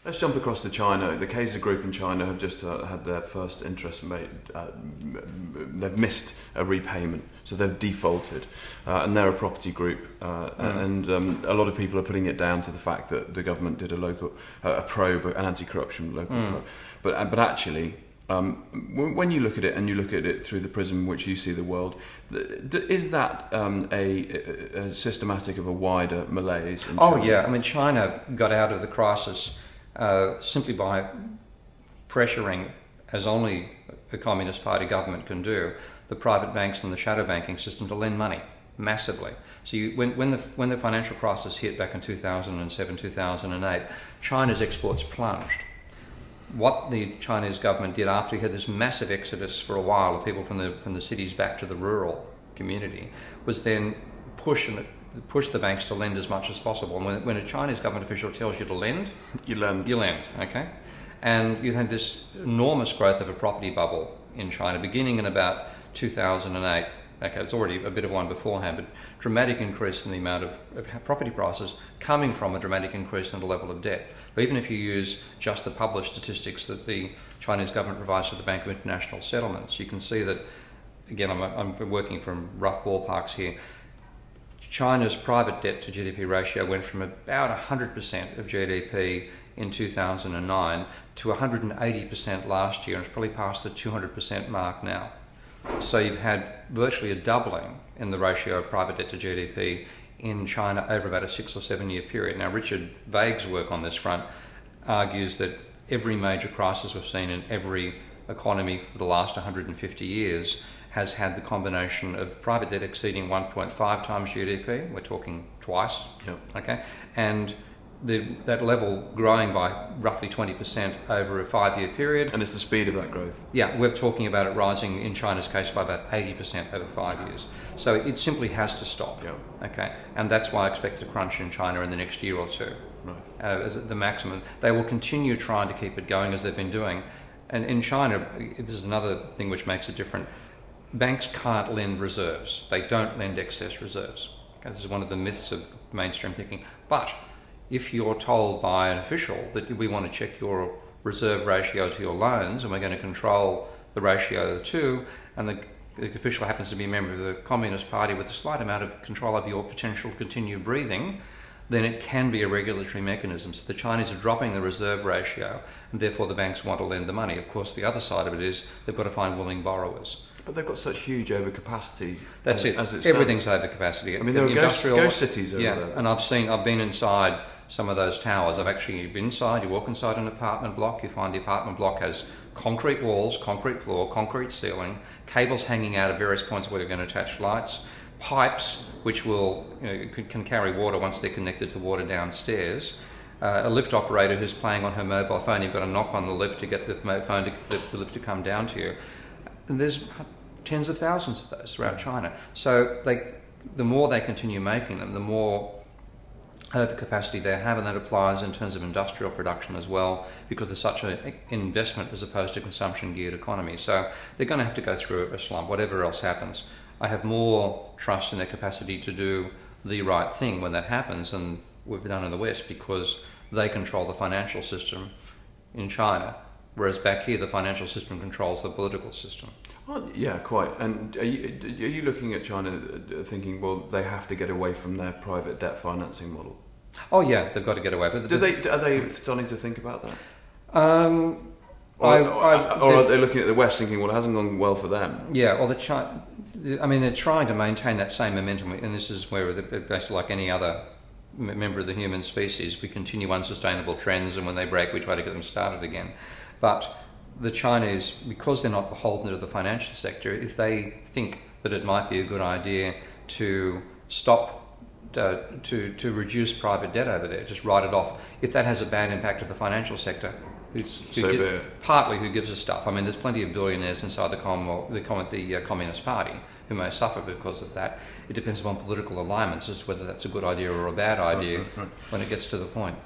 Let's jump across to China. The Kaiser Group in China have just had their first interest made. They've missed a repayment, so they've defaulted, and they're a property group. And a lot of people are putting it down to the fact that the government did a probe, an anti-corruption local probe. But actually, when you look at it and you look at it through the prism in which you see the world, is that a systematic of a wider malaise in China? Oh yeah, I mean China got out of the crisis simply by pressuring, as only a Communist Party government can do, the private banks and the shadow banking system to lend money massively. So when the financial crisis hit back in 2007, 2008, China's exports plunged. What the Chinese government did after you had this massive exodus for a while of people from the cities back to the rural community was then push the banks to lend as much as possible. And when a Chinese government official tells you to lend, you lend, okay? And you had this enormous growth of a property bubble in China beginning in about 2008. Okay, it's already a bit of one beforehand, but dramatic increase in the amount of property prices coming from a dramatic increase in the level of debt. But even if you use just the published statistics that the Chinese government provides to the Bank of International Settlements, you can see that, again, I'm working from rough ballparks here, China's private debt to GDP ratio went from about 100% of GDP in 2009 to 180% last year, and it's probably past the 200% mark now. So you've had virtually a doubling in the ratio of private debt to GDP in China over about a 6 or 7 year period. Now, Richard Vague's work on this front argues that every major crisis we've seen in every economy for the last 150 years has had the combination of private debt exceeding 1.5 times GDP. We're talking twice, okay, and that level growing by roughly 20% over a 5 year period. And it's the speed of that growth. Yeah, we're talking about it rising in China's case by about 80% over 5 years. So it simply has to stop. Yeah. Okay, and that's why I expect a crunch in China in the next year or two. Right. As the maximum. They will continue trying to keep it going as they've been doing. And in China, this is another thing which makes it different. Banks can't lend reserves. They don't lend excess reserves. Okay, this is one of the myths of mainstream thinking. But if you're told by an official that we want to check your reserve ratio to your loans and we're going to control the ratio of the two, and the official happens to be a member of the Communist Party with a slight amount of control over your potential to continue breathing, then it can be a regulatory mechanism. So the Chinese are dropping the reserve ratio, and therefore the banks want to lend the money. Of course, the other side of it is they've got to find willing borrowers. But they've got such huge overcapacity. That's it. Everything's overcapacity. I mean, there are ghost cities over there. And I've been inside some of those towers. I've actually been inside. You walk inside an apartment block. You find the apartment block has concrete walls, concrete floor, concrete ceiling, cables hanging out at various points where they're going to attach lights, pipes which will can carry water once they're connected to water downstairs. A lift operator who's playing on her mobile phone. You've got to knock on the lift to get the lift to come down to you. And there's tens of thousands of those throughout China. So the more they continue making them, the more overcapacity they have, and that applies in terms of industrial production as well, because there's such an investment as opposed to consumption-geared economy. So they're going to have to go through a slump, whatever else happens. I have more trust in their capacity to do the right thing when that happens than we've done in the West, because they control the financial system in China, whereas back here the financial system controls the political system. Well, yeah, quite. And are you looking at China thinking, well, they have to get away from their private debt financing model? Oh yeah, they've got to get away with it. Are they starting to think about that? Or are they looking at the West thinking, well, it hasn't gone well for them? Yeah, well, they're trying to maintain that same momentum, and this is where, basically like any other member of the human species, we continue unsustainable trends, and when they break, we try to get them started again. But the Chinese, because they're not beholden to the financial sector, if they think that it might be a good idea to stop to reduce private debt over there, just write it off. If that has a bad impact on the financial sector, partly who gives a stuff. I mean, there's plenty of billionaires inside the Communist Party who may suffer because of that. It depends upon political alignments as to whether that's a good idea or a bad idea when it gets to the point.